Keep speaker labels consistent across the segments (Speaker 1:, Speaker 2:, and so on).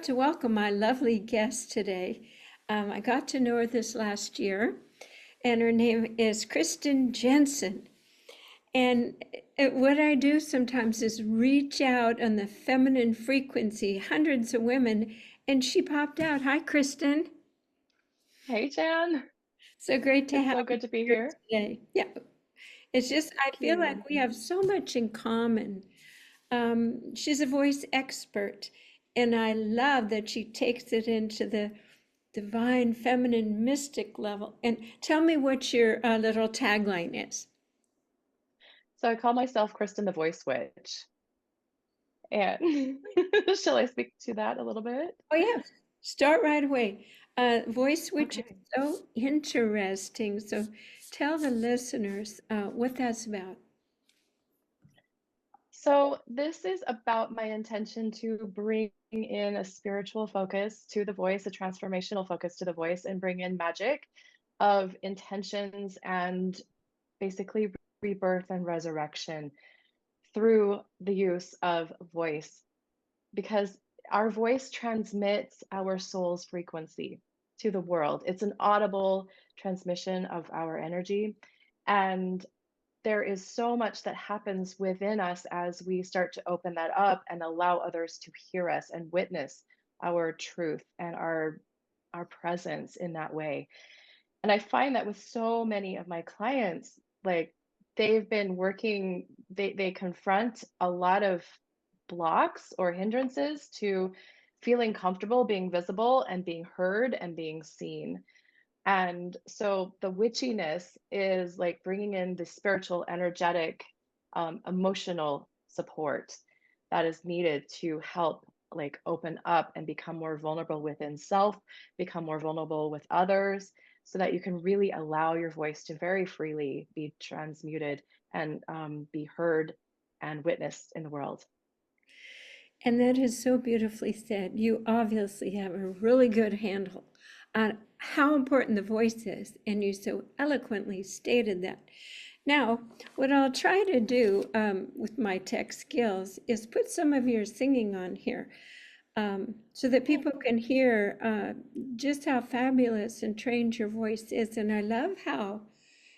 Speaker 1: to welcome my lovely guest today. I got to know her this last year, and her name is Kristin Jensen. And what I do sometimes is reach out on the feminine frequency, hundreds of women, and she popped out. Hi, Kristin.
Speaker 2: Hey, Jan.
Speaker 1: So great to
Speaker 2: It's
Speaker 1: have
Speaker 2: so
Speaker 1: you
Speaker 2: good to be
Speaker 1: here
Speaker 2: here.
Speaker 1: today. Yeah, it's just, I
Speaker 2: Thank
Speaker 1: feel
Speaker 2: you.
Speaker 1: like we have so much in common. She's a voice expert, and I love that she takes it into the divine feminine mystic level. And tell me what your little tagline is.
Speaker 2: So I call myself Kristen the Voice Witch. And shall I speak to that a little bit?
Speaker 1: Oh, yeah, start right away. Voice switch is
Speaker 2: Okay.
Speaker 1: so interesting. So tell the listeners what that's about.
Speaker 2: So this is about my intention to bring in a spiritual focus to the voice, a transformational focus to the voice, and bring in magic of intentions and basically rebirth and resurrection through the use of voice. Because our voice transmits our soul's frequency to the world. It's an audible transmission of our energy. And there is so much that happens within us as we start to open that up and allow others to hear us and witness our truth and our presence in that way. And I find that with so many of my clients, like they've been working, they confront a lot of blocks or hindrances to feeling comfortable being visible and being heard and being seen. And so the witchiness is like bringing in the spiritual, energetic, emotional support that is needed to help like open up and become more vulnerable within self, become more vulnerable with others, so that you can really allow your voice to very freely be transmuted and be heard and witnessed in the world.
Speaker 1: And that is so beautifully said. You obviously have a really good handle on how important the voice is, and you so eloquently stated that. Now, what I'll try to do with my tech skills is put some of your singing on here so that people can hear just how fabulous and trained your voice is. And I love how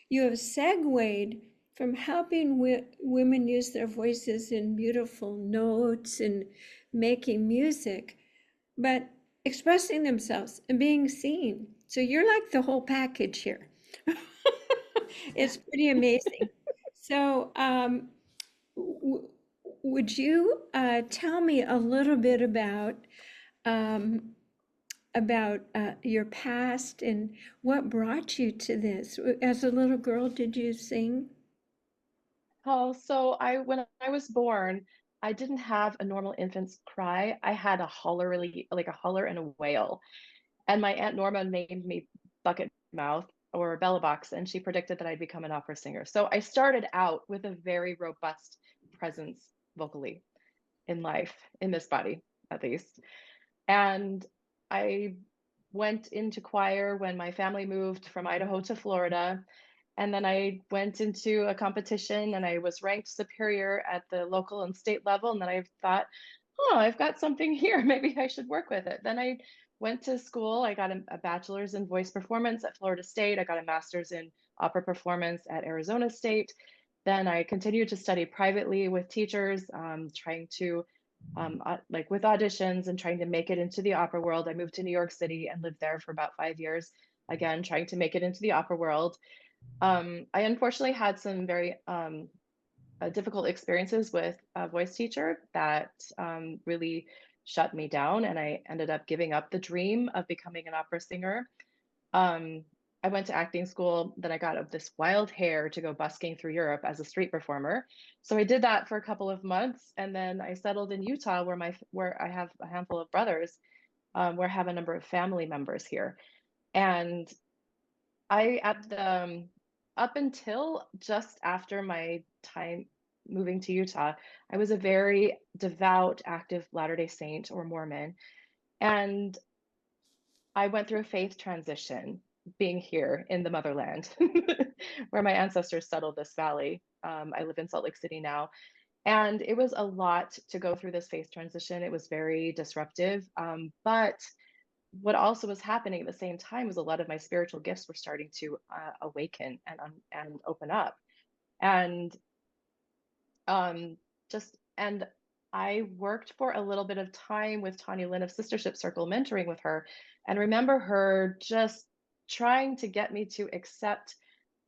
Speaker 1: you have segued from helping women use their voices in beautiful notes and making music, but expressing themselves and being seen. So you're like the whole package here. It's pretty amazing. So, w- would you tell me a little bit um, about your past and what brought you to this? As a little girl, did you sing?
Speaker 2: Oh, so when I was born, I didn't have a normal infant's cry. I had a holler, really like a holler and a wail. And my Aunt Norma named me Bucket Mouth or Bella Box, and she predicted that I'd become an opera singer. So I started out with a very robust presence vocally in life, in this body, at least. And I went into choir when my family moved from Idaho to Florida. And then I went into a competition and I was ranked superior at the local and state level. And then I thought, oh, I've got something here. Maybe I should work with it. Then I went to school. I got a bachelor's in voice performance at Florida State. I got a master's in opera performance at Arizona State. Then I continued to study privately with teachers, trying to like with auditions and trying to make it into the opera world. I moved to New York City and lived there for about 5 years, again, trying to make it into the opera world. I unfortunately had some very difficult experiences with a voice teacher that really shut me down, and I ended up giving up the dream of becoming an opera singer. Um, I went to acting school, then I got this wild hair to go busking through Europe as a street performer. So I did that for a couple of months, and then I settled in Utah, where I have a handful of brothers, where I have a number of family members here. And I at the up until just after my time moving to Utah, I was a very devout, active Latter-day Saint or Mormon. And I went through a faith transition being here in the motherland where my ancestors settled this valley. I live in Salt Lake City now. And it was a lot to go through this phase transition. It was very disruptive. But what also was happening at the same time was a lot of my spiritual gifts were starting to awaken and open up. And um, just and I worked for a little bit of time with Tanya Lynn of Sistership Circle, mentoring with her, and remember her just trying to get me to accept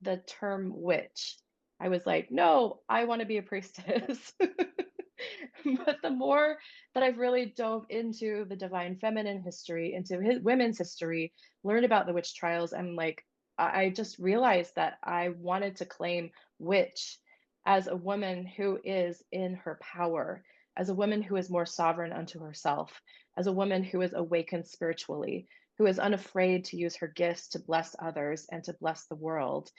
Speaker 2: the term witch. I was like, no, I want to be a priestess. But the more that I've really dove into the divine feminine history, into women's history, learned about the witch trials, I'm like, I just realized that I wanted to claim witch as a woman who is in her power, as a woman who is more sovereign unto herself, as a woman who is awakened spiritually, who is unafraid to use her gifts to bless others and to bless the world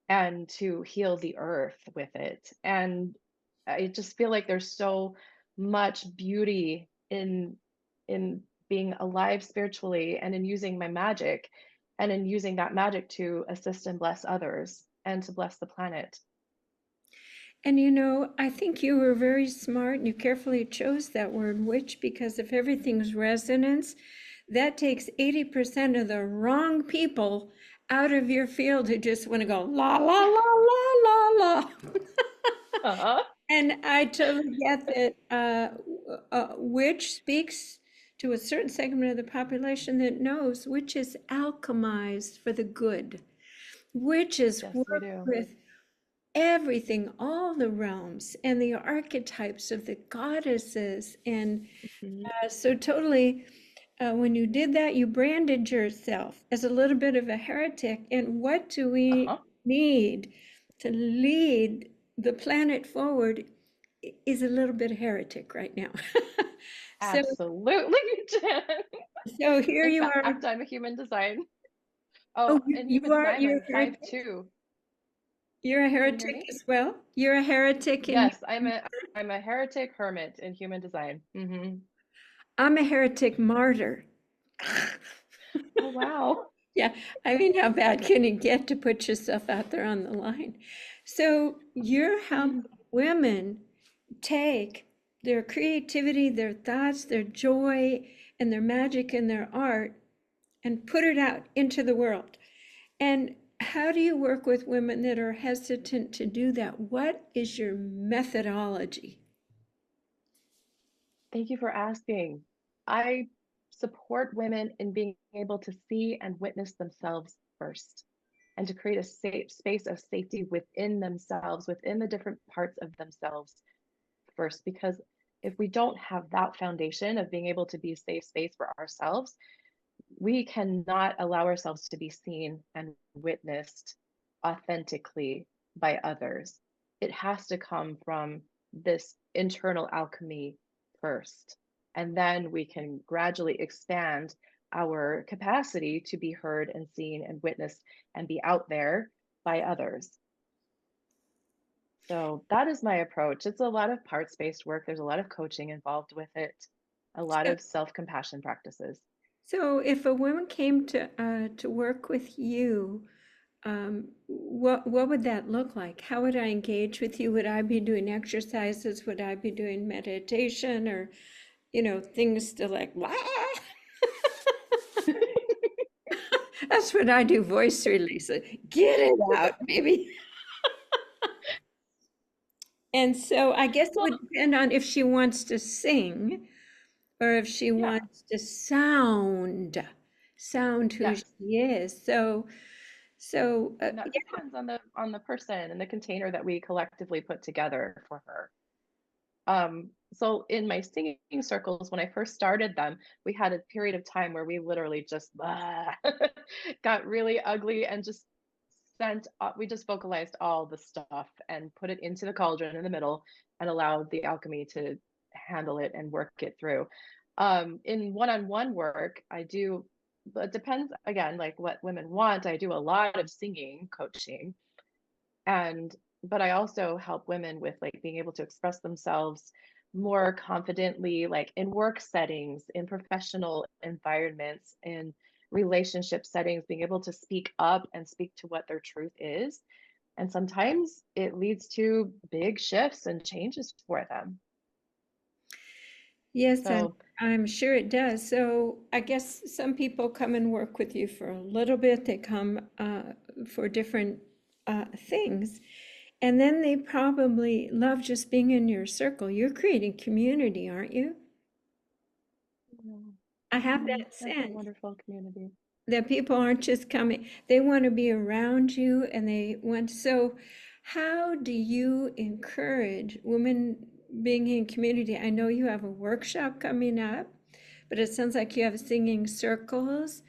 Speaker 2: and to heal the earth with it. And I just feel like there's so much beauty in being alive spiritually and in using my magic and in using that magic to assist and bless others and to bless the planet.
Speaker 1: And you know, I think you were very smart and you carefully chose that word witch because if everything's resonance, that takes 80% of the wrong people out of your field who just want to go la la la la la la.
Speaker 2: Uh-huh.
Speaker 1: And I totally get that witch speaks to a certain segment of the population that knows which is alchemized for the good. Witches
Speaker 2: Yes, we
Speaker 1: work
Speaker 2: do.
Speaker 1: with everything, all the realms and the archetypes of the goddesses. And
Speaker 2: Mhm.
Speaker 1: so totally, when you did that, you branded yourself as a little bit of a heretic. And what do we
Speaker 2: Uh-huh.
Speaker 1: need to lead the planet forward is a little bit heretic right now. So,
Speaker 2: Absolutely, Jen.
Speaker 1: so here
Speaker 2: In
Speaker 1: you are.
Speaker 2: fact, I'm a human design.
Speaker 1: Oh,
Speaker 2: Oh, in
Speaker 1: you
Speaker 2: human
Speaker 1: are,
Speaker 2: design,
Speaker 1: you're
Speaker 2: I'm
Speaker 1: a
Speaker 2: five
Speaker 1: heretic?
Speaker 2: two.
Speaker 1: You're a
Speaker 2: Can you hear
Speaker 1: heretic
Speaker 2: me?
Speaker 1: as well? You're a heretic in
Speaker 2: Yes, I'm a heretic hermit in human design.
Speaker 1: I'm a heretic martyr.
Speaker 2: Oh wow.
Speaker 1: Yeah, I mean, how bad can it get to put yourself out there on the line? So you're helping women take their creativity, their thoughts, their joy, and their magic and their art and put it out into the world. And how do you work with women that are hesitant to do that? What is your methodology?
Speaker 2: Thank you for asking. I support women in being able to see and witness themselves first and to create a safe space of safety within themselves, within the different parts of themselves first. Because if we don't have that foundation of being able to be a safe space for ourselves, we cannot allow ourselves to be seen and witnessed authentically by others. It has to come from this internal alchemy first. And then we can gradually expand our capacity to be heard and seen and witnessed and be out there by others. So that is my approach. It's a lot of parts based work, there's a lot of coaching involved with it, a lot
Speaker 1: So,
Speaker 2: of self compassion practices.
Speaker 1: so if a woman came to work with you, what would that look like? How would I engage with you? Would I be doing exercises? Would I be doing meditation or, things to like, "Wah!" That's what I do, voice release. Get it out, maybe. And so I guess it
Speaker 2: Well,
Speaker 1: would depend on if she wants to sing or if she
Speaker 2: yeah,
Speaker 1: wants to sound who
Speaker 2: yes.
Speaker 1: she is. So
Speaker 2: And that depends on the person and the container that we collectively put together for her. So in my singing circles, when I first started them, we had a period of time where we literally just got really ugly and just we just vocalized all the stuff and put it into the cauldron in the middle and allowed the alchemy to handle it and work it through. In one-on-one work, I do, but it depends again, like what women want. I do a lot of singing coaching and but I also help women with like being able to express themselves more confidently, like in work settings, in professional environments, in relationship settings, being able to speak up and speak to what their truth is And sometimes it leads to big shifts and changes for them.
Speaker 1: Yes,
Speaker 2: So,
Speaker 1: I'm sure it does. So I guess some people come and work with you for a little bit. They come for different things. And then they probably love just being in your circle. You're creating community, aren't you?
Speaker 2: yeah.
Speaker 1: I have that
Speaker 2: That's a
Speaker 1: sense
Speaker 2: wonderful community.
Speaker 1: that people aren't just coming, they want to be around you and they want. So, how do you encourage women being in community? I know you have a workshop coming up, but it sounds like you have singing circles.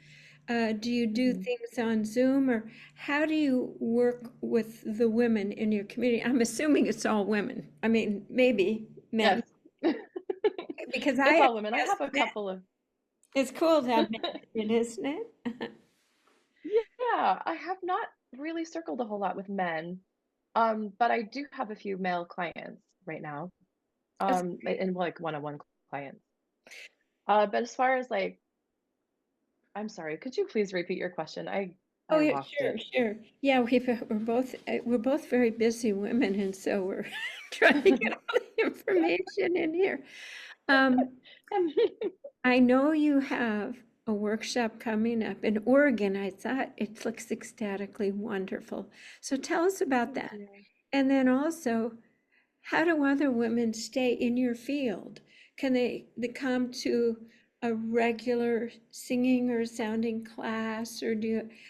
Speaker 1: Do you do
Speaker 2: Mhm.
Speaker 1: things on Zoom, or how do you work with the women in your community? I'm assuming it's all women. I mean, maybe men,
Speaker 2: Yes.
Speaker 1: because I
Speaker 2: It's
Speaker 1: have
Speaker 2: all women. I have a
Speaker 1: men.
Speaker 2: couple of,
Speaker 1: It's cool to have men, isn't it?
Speaker 2: yeah, I have not really circled a whole lot with men. But I do have a few male clients right now.
Speaker 1: That's
Speaker 2: And like one-on-one clients. But as far as like, I'm sorry, could you please repeat your question?
Speaker 1: Oh
Speaker 2: I
Speaker 1: yeah,
Speaker 2: lost
Speaker 1: sure,
Speaker 2: it.
Speaker 1: sure. Yeah, we're both very busy women, and so we're trying to get all the information in here. Um, I know you have a workshop coming up in Oregon. I thought it looks ecstatically wonderful. So tell us about
Speaker 2: Thank
Speaker 1: that.
Speaker 2: you.
Speaker 1: And then also, how do other women stay in your field? Can they come to a regular singing or sounding class, or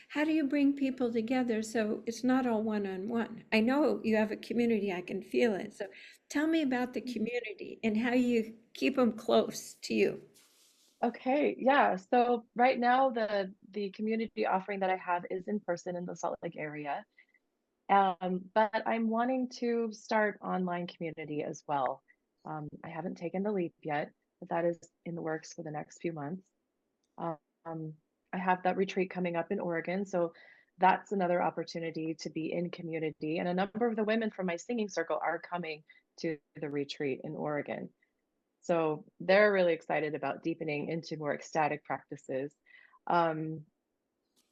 Speaker 1: how do you bring people together so it's not all one-on-one? I know you have a community, I can feel it. So tell me about the
Speaker 2: Mhm.
Speaker 1: community and how you keep them close to you.
Speaker 2: Okay, yeah. So right now the community offering that I have is in person in the Salt Lake area. But I'm wanting to start online community as well. I haven't taken the leap yet, but that is in the works for the next few months. Um, I have that retreat coming up in Oregon, so that's another opportunity to be in community. And a number of the women from my singing circle are coming to the retreat in Oregon. So they're really excited about deepening into more ecstatic practices. Um,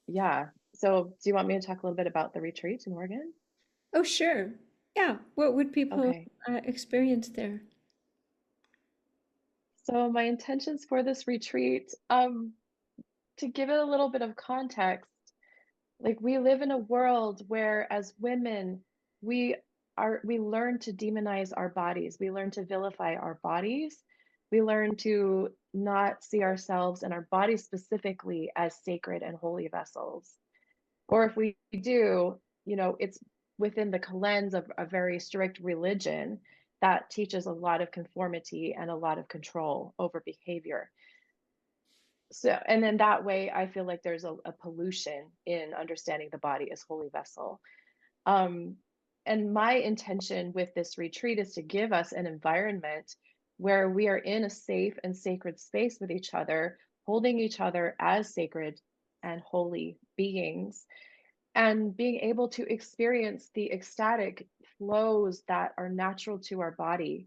Speaker 2: yeah. So do you want me to talk a little bit about the retreat in Oregon?
Speaker 1: Oh, sure. Yeah. What would people
Speaker 2: Okay.
Speaker 1: experience there?
Speaker 2: So my intentions for this retreat, to give it a little bit of context, like we live in a world where as women, we we learn to demonize our bodies. We learn to vilify our bodies. We learn to not see ourselves and our bodies specifically as sacred and holy vessels. Or if we do, it's within the lens of a very strict religion that teaches a lot of conformity and a lot of control over behavior. So, and then that way, I feel like there's a pollution in understanding the body as holy vessel. Um, and my intention with this retreat is to give us an environment where we are in a safe and sacred space with each other, holding each other as sacred and holy beings, and being able to experience the ecstatic flows that are natural to our body,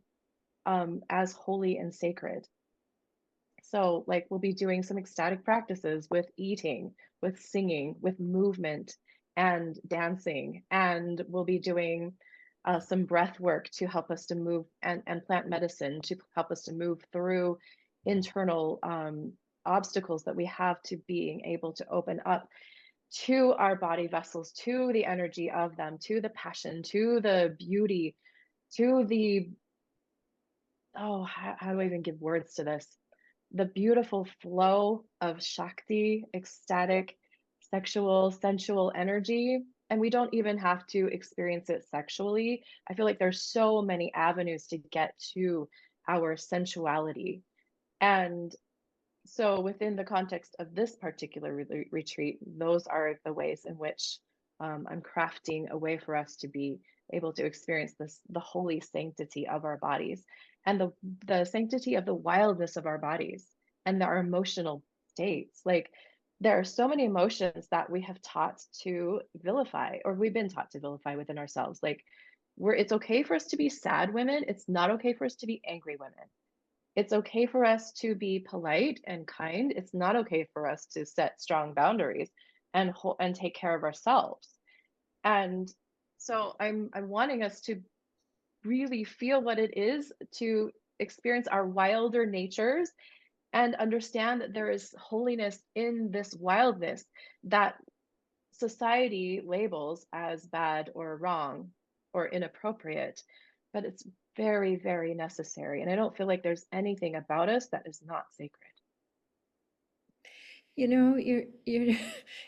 Speaker 2: as holy and sacred. So, like, we'll be doing some ecstatic practices with eating, with singing, with movement and dancing. And we'll be doing some breath work to help us to move, and plant medicine to help us to move through internal obstacles that we have to being able to open up to our body vessels, to the energy of them, to the passion, to the beauty, to the, oh, how do I even give words to this? The beautiful flow of Shakti, ecstatic, sexual, sensual energy. And we don't even have to experience it sexually. I feel like there's so many avenues to get to our sensuality. And so, within the context of this particular retreat, those are the ways in which I'm crafting a way for us to be able to experience this, the holy sanctity of our bodies, and the sanctity of the wildness of our bodies and our emotional states. Like, there are so many emotions that we have taught to vilify, or we've been taught to vilify within ourselves. Like, it's okay for us to be sad women. It's not okay for us to be angry women. It's okay for us to be polite and kind. It's not okay for us to set strong boundaries and take care of ourselves. And So I'm wanting us to really feel what it is to experience our wilder natures and understand that there is holiness in this wildness that society labels as bad or wrong or inappropriate, but it's very, very necessary. And I don't feel like there's anything about us that is not sacred.
Speaker 1: You know, you're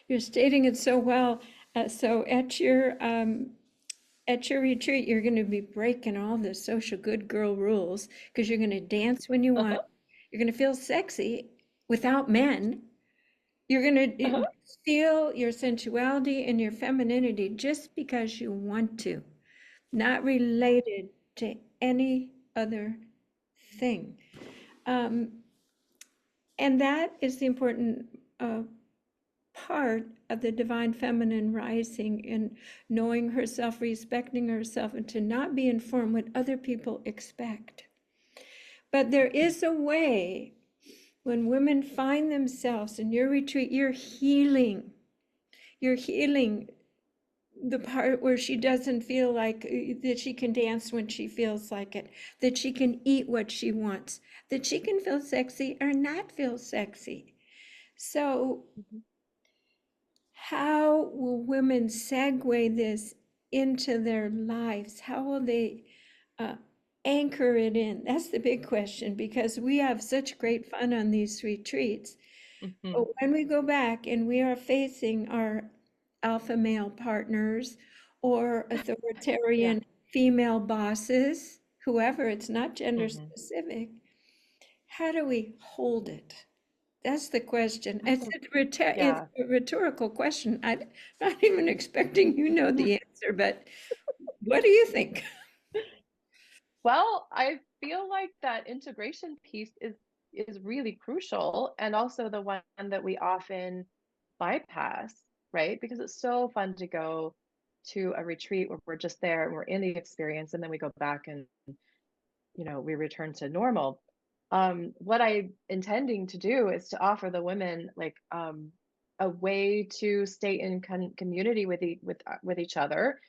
Speaker 1: you're stating it so well. So at your retreat, you're going to be breaking all the social good girl rules because you're going to dance when you want.
Speaker 2: Uh-huh,
Speaker 1: You're going to feel sexy without men. You're going to
Speaker 2: uh-huh,
Speaker 1: feel your sensuality and your femininity just because you want to, not related to any other thing. Um, and that is the important part of the divine feminine rising in knowing herself, respecting herself, and to not be informed what other people expect. But there is a way when women find themselves in your retreat, you're healing. You're healing the part where she doesn't feel like that she can dance when she feels like it, that she can eat what she wants, that she can feel sexy or not feel sexy. So
Speaker 2: mhm,
Speaker 1: how will women segue this into their lives? How will they uh, anchor it in? That's the big question because we have such great fun on these retreats. But
Speaker 2: mhm.
Speaker 1: when we go back and we are facing our alpha male partners or
Speaker 2: Yeah.
Speaker 1: authoritarian female bosses, whoever, it's not gender
Speaker 2: Mhm.
Speaker 1: specific, how do we hold it? That's the question.
Speaker 2: That's a
Speaker 1: It's
Speaker 2: yeah.
Speaker 1: a rhetorical question. I'm not even expecting you know the answer, but what do you think?
Speaker 2: Well, I feel like that integration piece is really crucial and also the one that we often bypass, right? Because it's so fun to go to a retreat where we're just there and we're in the experience and then we go back and we return to normal. What I'm intending to do is to offer the women like a way to stay in community with each other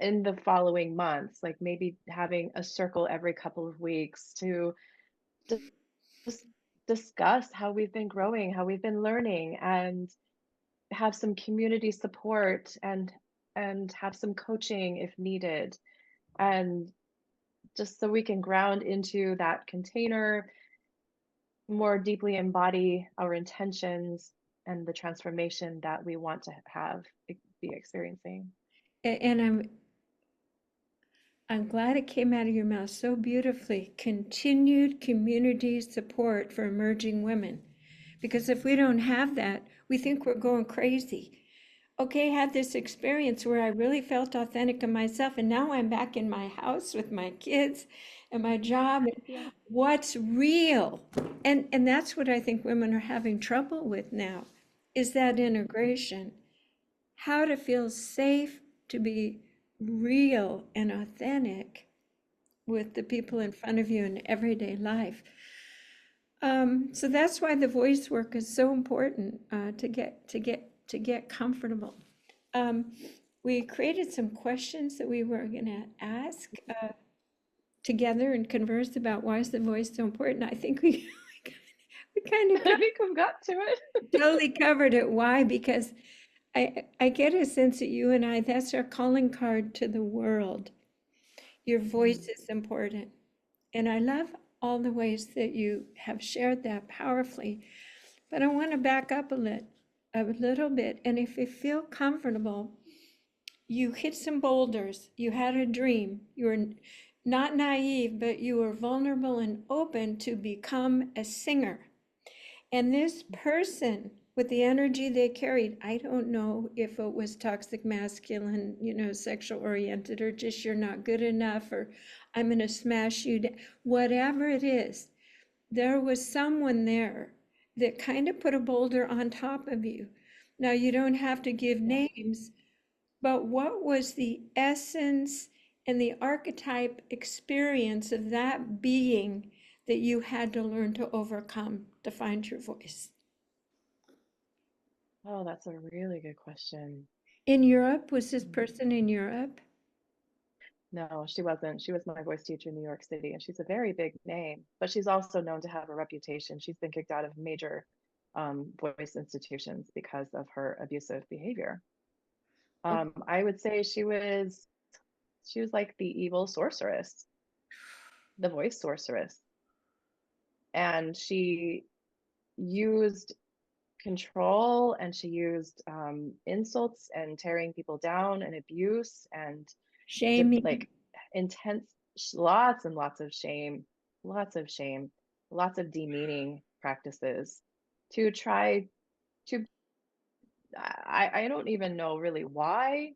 Speaker 2: in the following months, like maybe having a circle every couple of weeks to just discuss how we've been growing, how we've been learning, and have some community support and have some coaching if needed, and just so we can ground into that container, more deeply embody our intentions and the transformation that we want to have be experiencing.
Speaker 1: And I'm glad it came out of your mouth so beautifully. Continued community support for emerging women. Because if we don't have that, we think we're going crazy. Okay, I had this experience where I really felt authentic in myself, and now I'm back in my house with my kids and my job. And
Speaker 2: Yeah.
Speaker 1: what's real? And that's what I think women are having trouble with now, is that integration. How to feel safe to be real and authentic with the people in front of you in everyday life. So that's why the voice work is so important to get comfortable. Um, we created some questions that we were going to ask together and converse about why is the voice so important. I think we kind of
Speaker 2: I think we've got to it.
Speaker 1: totally covered it. Why? Because I get a sense that you and I, that's our calling card to the world. Your voice
Speaker 2: Mhm.
Speaker 1: is important. And I love all the ways that you have shared that powerfully. But I want to back up a little bit. And if you feel comfortable, you hit some boulders, you had a dream, you were not naive, but you were vulnerable and open to become a singer. And this person, with the energy they carried, I don't know if it was toxic masculine, sexual oriented, or just you're not good enough, or I'm going to smash you down. Whatever it is, there was someone there that kind of put a boulder on top of you. Now, you don't have to give
Speaker 2: Yeah.
Speaker 1: names, but what was the essence and the archetype experience of that being that you had to learn to overcome to find your voice?
Speaker 2: Oh, that's a really good question.
Speaker 1: In Europe, was this
Speaker 2: Mm.
Speaker 1: person in Europe?
Speaker 2: No, she wasn't. She was my voice teacher in New York City, and she's a very big name, but she's also known to have a reputation. She's been kicked out of major voice institutions because of her abusive behavior.
Speaker 1: Oh,
Speaker 2: I would say she was like the evil sorceress, the voice sorceress, and she used control and she used insults and tearing people down and abuse and
Speaker 1: shaming.
Speaker 2: like intense, lots and lots of shame, lots of demeaning practices to try to, I don't even know really why.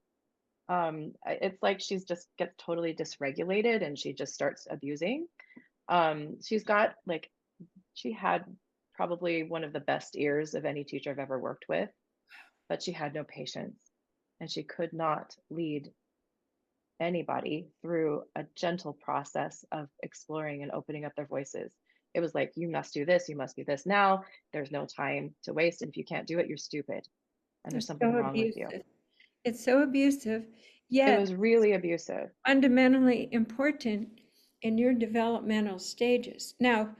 Speaker 2: It's like she's just gets totally dysregulated and she just starts abusing. She's got like, she had probably one of the best ears of any teacher I've ever worked with, but she had no patience and she could not lead anybody through a gentle process of exploring and opening up their voices. It was like, you must do this, you must do this now. There's no time to waste. And if you can't do it, you're stupid and there's
Speaker 1: It's
Speaker 2: something
Speaker 1: so
Speaker 2: wrong with you.
Speaker 1: abusive. It's so abusive,
Speaker 2: It
Speaker 1: yet
Speaker 2: was really abusive.
Speaker 1: fundamentally important in your developmental stages. Now,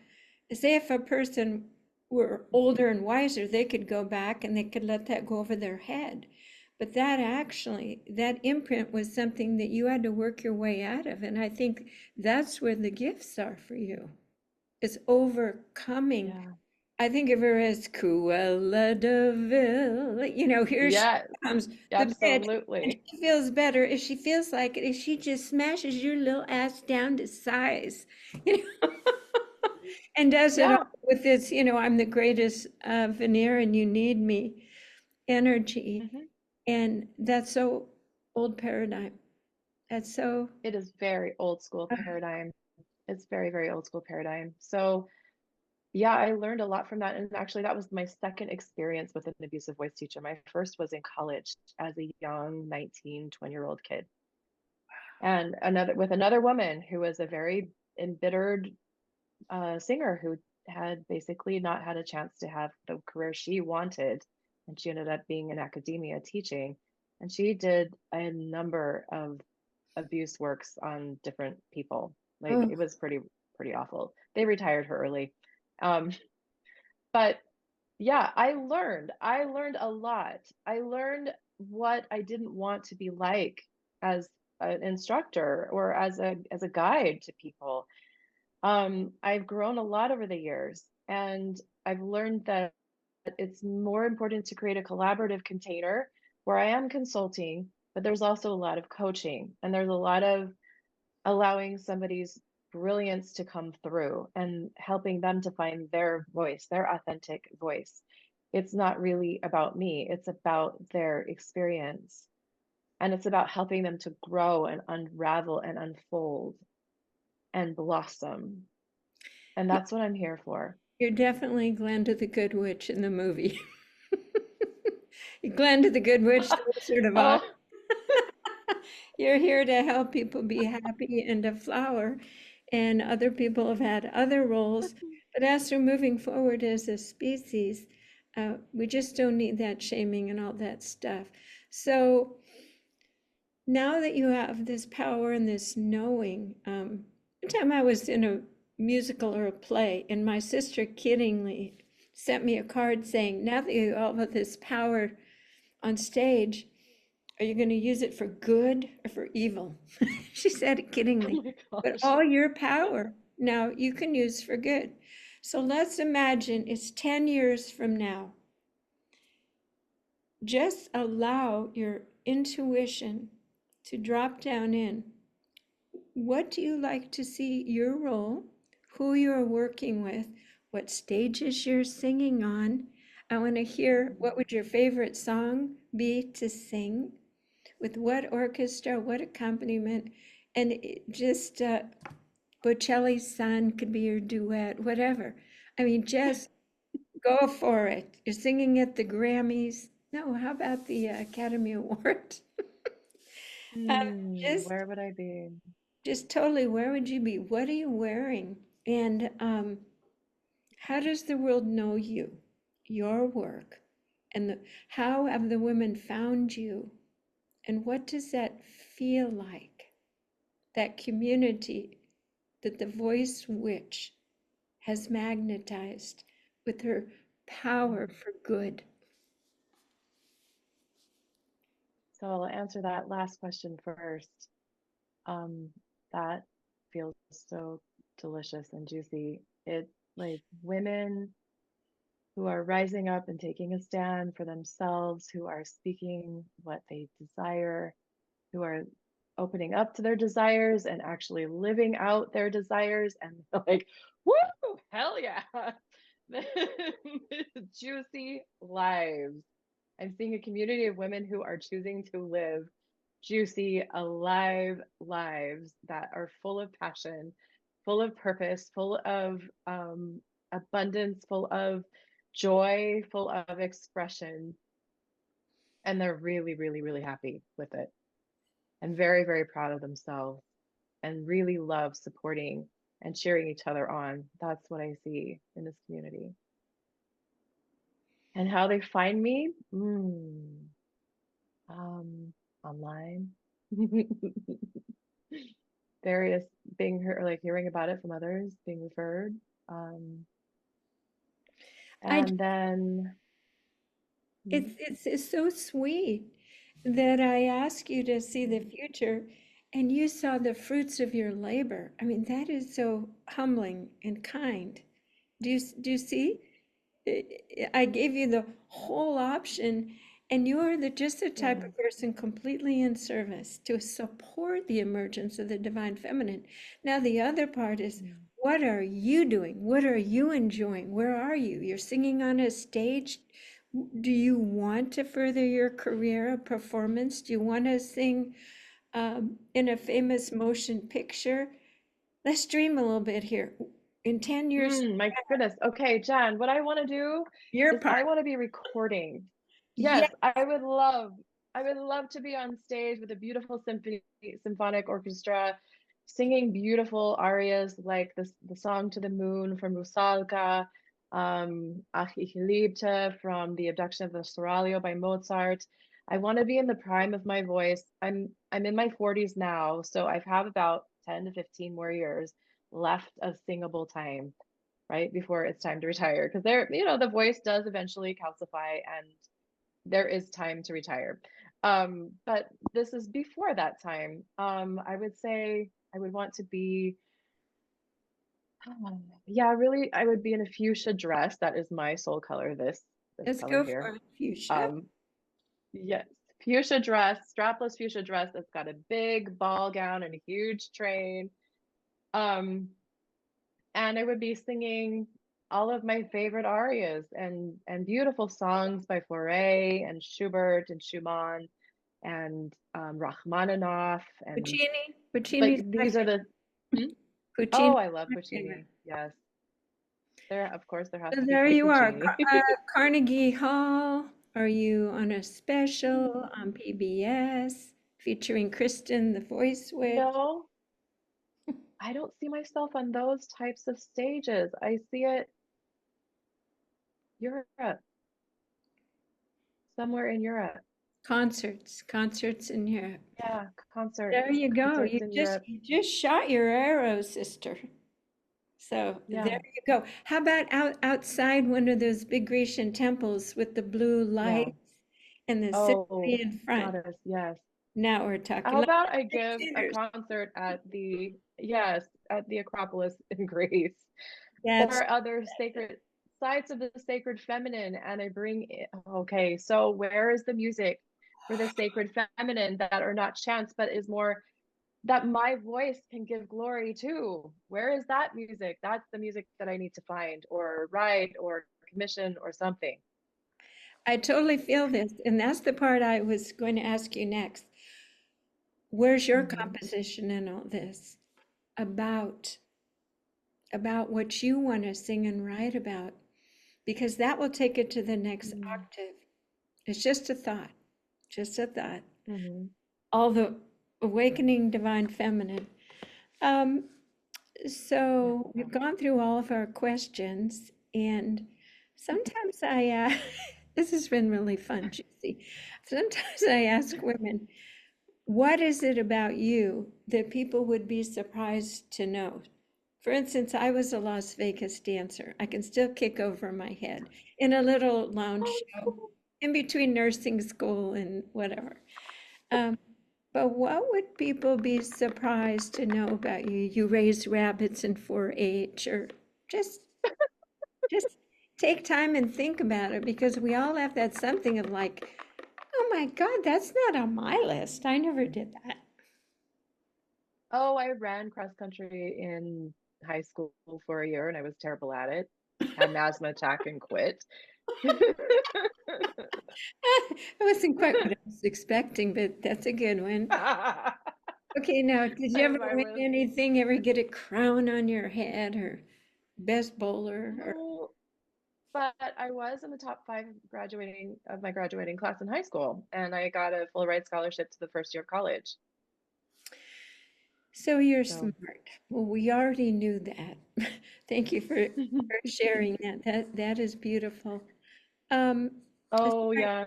Speaker 1: say if a person were older and wiser, they could go back and they could let that go over their head. But that actually, that imprint was something that you had to work your way out of. And I think that's where the gifts are for you, is overcoming.
Speaker 2: Yeah.
Speaker 1: I think of her as Cruella de Vil. You know, here she
Speaker 2: Yes,
Speaker 1: comes, the bitch, and
Speaker 2: absolutely.
Speaker 1: she feels better if she feels like it, if she just smashes your little ass down to size, you know, and does it all
Speaker 2: Yeah.
Speaker 1: with this, you know, I'm the greatest veneer and you need me energy.
Speaker 2: Mhm.
Speaker 1: And that's so old paradigm. That's so,
Speaker 2: It is very old school paradigm. It's very, very old school paradigm. So yeah, I learned a lot from that. And actually, that was my second experience with an abusive voice teacher. My first was in college as a young 19, 20-year-old kid. And another with another woman who was a very embittered singer who had basically not had a chance to have the career she wanted. And she ended up being in academia teaching. And she did a number of abuse works on different people. Like
Speaker 1: oh,
Speaker 2: it was pretty awful. They retired her early. Um, but yeah, I learned a lot. I learned what I didn't want to be like as an instructor or as a guide to people. I've grown a lot over the years, and I've learned that it's more important to create a collaborative container where I am consulting, but there's also a lot of coaching and there's a lot of allowing somebody's brilliance to come through and helping them to find their voice, their authentic voice. It's not really about me, it's about their experience. And it's about helping them to grow and unravel and unfold and blossom. And that's what I'm here for.
Speaker 1: you're definitely Glenda the Good Witch in the movie. Glenda the Good Witch, the Wizard of Oz.
Speaker 2: Oh,
Speaker 1: You're here to help people be happy and to flower, and other people have had other roles. But as we're moving forward as a species, we just don't need that shaming and all that stuff. So now that you have this power and this knowing, one time I was in a musical or a play, and my sister kiddingly sent me a card saying, now that you all have this power on stage, are you going to use it for good or for evil? She said it
Speaker 2: oh
Speaker 1: kiddingly.
Speaker 2: my
Speaker 1: But
Speaker 2: gosh.
Speaker 1: all your power now you can use for good. So let's imagine it's 10 years from now. Just allow your intuition to drop down in. What do you like to see your role, who you're working with, what stages you're singing on? I want to hear what would your favorite song be to sing? With what orchestra, what accompaniment, and just Bocelli's Son could be your duet, whatever. I mean, just go for it. You're singing at the Grammys. No, how about the Academy Award? um, just,
Speaker 2: Where would I be?
Speaker 1: just totally, where would you be? What are you wearing? And how does the world know you, your work, and how have the women found you? And what does that feel like? that community that the voice witch has magnetized with her power
Speaker 2: Mm.
Speaker 1: for good.
Speaker 2: So I'll answer that last question first. Um, that feels so delicious and juicy. It like women who are rising up and taking a stand for themselves, who are speaking what they desire, who are opening up to their desires and actually living out their desires and like, woo, hell yeah. Juicy lives. I'm seeing a community of women who are choosing to live juicy, alive lives that are full of passion, full of purpose, full of abundance, full of joy, full of expression. And they're really, really, really happy with it and very, very proud of themselves and really love supporting and cheering each other on. That's what I see in this community. And how they find me? Online. Various being heard, like hearing about it from others, being referred. Um,
Speaker 1: I
Speaker 2: and then,
Speaker 1: it's so sweet that I ask you to see the future and you saw the fruits of your labor. I mean, that is so humbling and kind. Do you see? I gave you the whole option, and you're just the type
Speaker 2: yes.
Speaker 1: of person completely in service to support the emergence of the divine feminine. Now, the other part is,
Speaker 2: Mm.
Speaker 1: what are you doing? What are you enjoying? Where are you? You're singing on a stage. Do you want to further your career of performance? Do you want to sing in a famous motion picture? Let's dream a little bit here. In 10 years,
Speaker 2: My goodness. Okay, Jen, what I want to do
Speaker 1: your
Speaker 2: is
Speaker 1: part.
Speaker 2: I want to be recording.
Speaker 1: Yes,
Speaker 2: Yes, I would love to be on stage with a beautiful symphonic orchestra, singing beautiful arias like the song to the moon from Rusalka, Ach ich liebte from the abduction of the Seraglio by Mozart. I want to be in the prime of my voice. I'm in my 40s now, so I've have about 10 to 15 more years left of singable time, right before it's time to retire, because the voice does eventually calcify and there is time to retire. But this is before that time. I would say I would want to be, yeah, really, I would be in a fuchsia dress. That is my soul color, this
Speaker 1: let's
Speaker 2: color
Speaker 1: go
Speaker 2: here.
Speaker 1: for it, fuchsia.
Speaker 2: Um, yes, fuchsia dress, strapless fuchsia dress that's got a big ball gown and a huge train. Um, and I would be singing all of my favorite arias and beautiful songs by Fauré and Schubert and Schumann and Rachmaninoff and
Speaker 1: Puccini. Puccini's
Speaker 2: like
Speaker 1: my
Speaker 2: these are
Speaker 1: favorite.
Speaker 2: the hmm?
Speaker 1: Puccini's
Speaker 2: Oh, I love
Speaker 1: my favorite.
Speaker 2: Puccini. Yes, there has
Speaker 1: So
Speaker 2: to be
Speaker 1: there
Speaker 2: some
Speaker 1: you are,
Speaker 2: Puccini.
Speaker 1: Carnegie Hall. Are you on a special
Speaker 2: Mm,
Speaker 1: on PBS featuring Kristen, the voice witch?
Speaker 2: no, I don't see myself on those types of stages. I see it Europe, somewhere in Europe.
Speaker 1: Concerts in Europe.
Speaker 2: Yeah,
Speaker 1: There you go.
Speaker 2: concerts in Europe.
Speaker 1: You just shot your arrow, sister. So there
Speaker 2: Yeah,
Speaker 1: you go. How about outside one of those big Grecian temples with the blue
Speaker 2: yeah.
Speaker 1: lights and the symphony
Speaker 2: Oh,
Speaker 1: in front?
Speaker 2: goddess, yes.
Speaker 1: Now we're talking
Speaker 2: How
Speaker 1: like
Speaker 2: about I
Speaker 1: great
Speaker 2: give a
Speaker 1: singers.
Speaker 2: concert at yes, at the Acropolis in Greece,
Speaker 1: That's
Speaker 2: or other sacred sites of the sacred feminine, and I bring okay, so where is the music for the sacred feminine that are not chants, but is more that my voice can give glory to? Where is that music? That's the music that I need to find or write or commission or something.
Speaker 1: I totally feel this, and that's the part I was going to ask you next. Where's your
Speaker 2: Hmm.
Speaker 1: composition in all this about what you want to sing and write about? Because that will take it to the next
Speaker 2: Hmm.
Speaker 1: octave. It's just a thought, just a thought.
Speaker 2: Hmm.
Speaker 1: All the awakening divine feminine. Um,
Speaker 2: Yeah.
Speaker 1: so we've gone through all of our questions, and sometimes this has been really fun, Juicy. Sometimes I ask women, what is it about you that people would be surprised to know? For instance, I was a Las Vegas dancer. I can still kick over my head in a little lounge
Speaker 2: Oh,
Speaker 1: show
Speaker 2: cool.
Speaker 1: in between nursing school and whatever. Um, but what would people be surprised to know about you? You raise rabbits in 4-H, or just just take time and think about it, because we all have that something of like, oh my God, that's not on my list. I never did that.
Speaker 2: Oh, I ran cross country in high school for a year and I was terrible at it. Had an asthma attack and quit.
Speaker 1: It wasn't quite what I was expecting, but that's a good one.
Speaker 2: I
Speaker 1: Okay, now, did you ever win
Speaker 2: was
Speaker 1: anything? Ever get a crown on your head, or best bowler? Or
Speaker 2: no, but I was in the top five graduating of my graduating class in high school, and I got a full ride scholarship to the first year of college.
Speaker 1: so you're
Speaker 2: So,
Speaker 1: smart. Well, we already knew that. Thank you for sharing that. That is beautiful. Um, so
Speaker 2: oh yeah.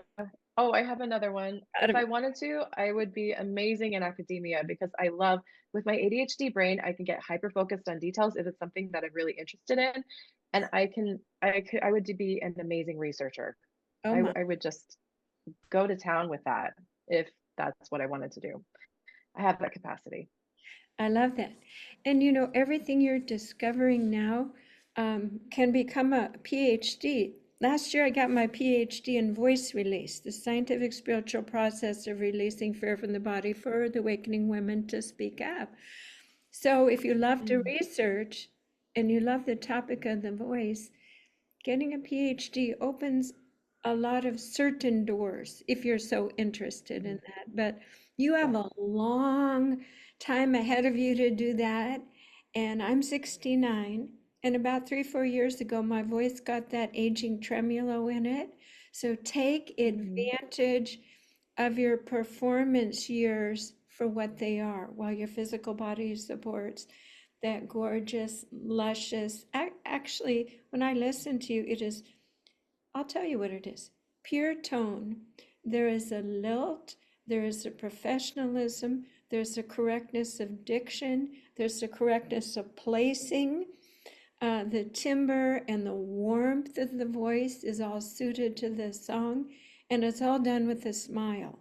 Speaker 2: Oh, I have another one.
Speaker 1: out
Speaker 2: If
Speaker 1: of
Speaker 2: I wanted to, I would be amazing in academia because I love, with my ADHD brain, I can get hyper focused on details if it's something that I'm really interested in. And I would be an amazing researcher.
Speaker 1: oh my,
Speaker 2: I would just go to town with that if that's what I wanted to do. I have that capacity.
Speaker 1: I love that. And everything you're discovering now can become a PhD. Last year, I got my PhD in voice release, the scientific spiritual process of releasing fear from the body for the awakening women to speak up. So, if you love to
Speaker 2: Mm,
Speaker 1: research and you love the topic of the voice, getting a PhD opens a lot of certain doors if you're so interested in
Speaker 2: mm,
Speaker 1: that. But you have
Speaker 2: yeah.
Speaker 1: a long time ahead of you to do that. And I'm 69. And about 3, 4 years ago, my voice got that aging tremolo in it. So take
Speaker 2: Hmm.
Speaker 1: advantage of your performance years for what they are while your physical body supports that gorgeous, luscious. Actually, when I listen to you, it is, I'll tell you what it is, pure tone. There is a lilt, there is a professionalism, there's a correctness of diction, there's a correctness of placing. The timbre and the warmth of the voice is all suited to the song, and it's all done with a smile.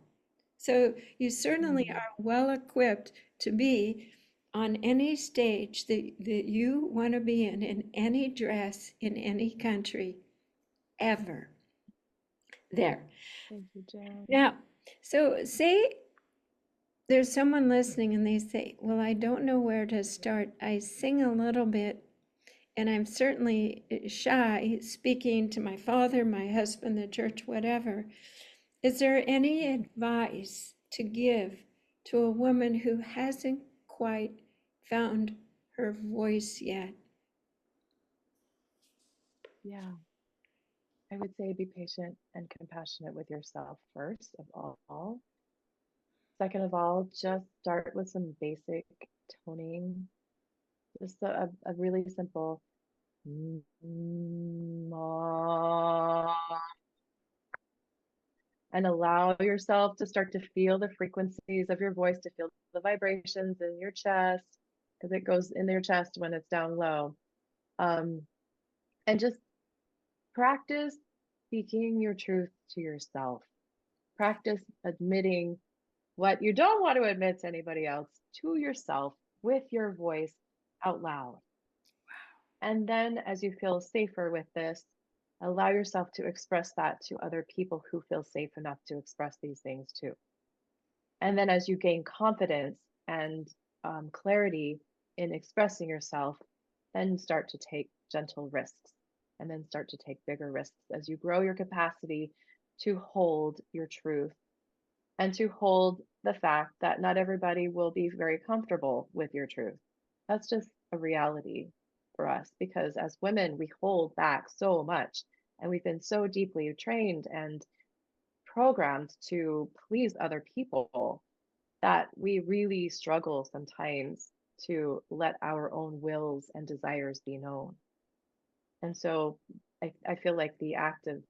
Speaker 1: So you certainly
Speaker 2: Hmm.
Speaker 1: are well equipped to be on any stage that you want to be in any dress, in any country, ever. There.
Speaker 2: Thank you, Jen.
Speaker 1: Now, so say there's someone listening and they say, well, I don't know where to start. I sing a little bit, and I'm certainly shy speaking to my father, my husband, the church, whatever. Is there any advice to give to a woman who hasn't quite found her voice yet?
Speaker 2: Yeah. I would say be patient and compassionate with yourself first of all. Second of all, just start with some basic toning, just a really simple ah, and allow yourself to start to feel the frequencies of your voice, to feel the vibrations in your chest, because it goes in your chest when it's down low. Um, and just practice speaking your truth to yourself. Practice admitting what you don't want to admit to anybody else, to yourself with your voice out loud. And then, as you feel safer with this, allow yourself to express that to other people who feel safe enough to express these things too. And then, as you gain confidence and clarity in expressing yourself, then start to take gentle risks and then start to take bigger risks as you grow your capacity to hold your truth and to hold the fact that not everybody will be very comfortable with your truth. That's just a reality for us because as women, we hold back so much and we've been so deeply trained and programmed to please other people that we really struggle sometimes to let our own wills and desires be known. And so I feel like the act of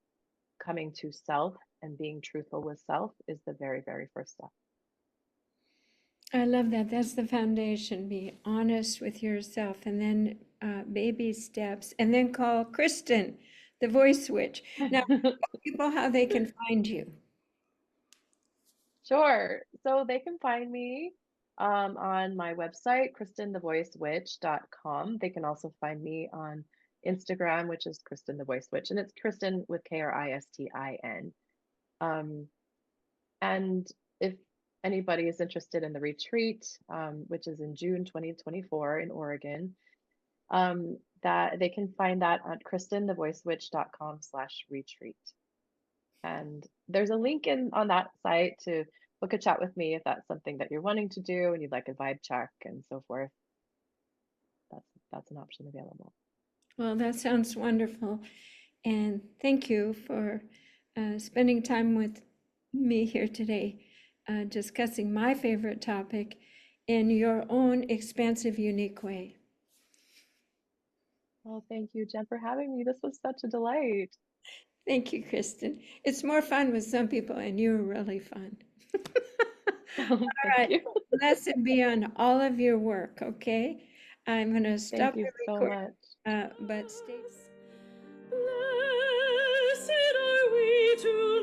Speaker 2: coming to self and being truthful with self is the very, very first step.
Speaker 1: I love that. That's the foundation. Be honest with yourself, and then baby steps, and then call Kristin, the voice witch. Now, tell people how they can find you.
Speaker 2: Sure. So they can find me on my website, kristinthevoicewitch.com. They can also find me on Instagram, which is Kristin the Voice Witch, and it's Kristin with Kristin. Um, and if anybody is interested in the retreat, which is in June 2024 in Oregon, that they can find that on kristinthevoicewitch.com/retreat. And there's a link in on that site to book a chat with me if that's something that you're wanting to do and you'd like a vibe check and so forth. That's an option available.
Speaker 1: Well, that sounds wonderful. And thank you for spending time with me here today, discussing my favorite topic in your own expansive, unique way.
Speaker 2: Well, thank you, Jen, for having me. This was such a delight.
Speaker 1: Thank you, Kristin. It's more fun with some people, and you were really fun. All
Speaker 2: Thank
Speaker 1: right.
Speaker 2: you.
Speaker 1: Blessed be on all of your work, okay? I'm going to
Speaker 2: Thank
Speaker 1: stop
Speaker 2: you
Speaker 1: the
Speaker 2: so
Speaker 1: recording,
Speaker 2: much.
Speaker 1: but stay.
Speaker 3: Blessed are we to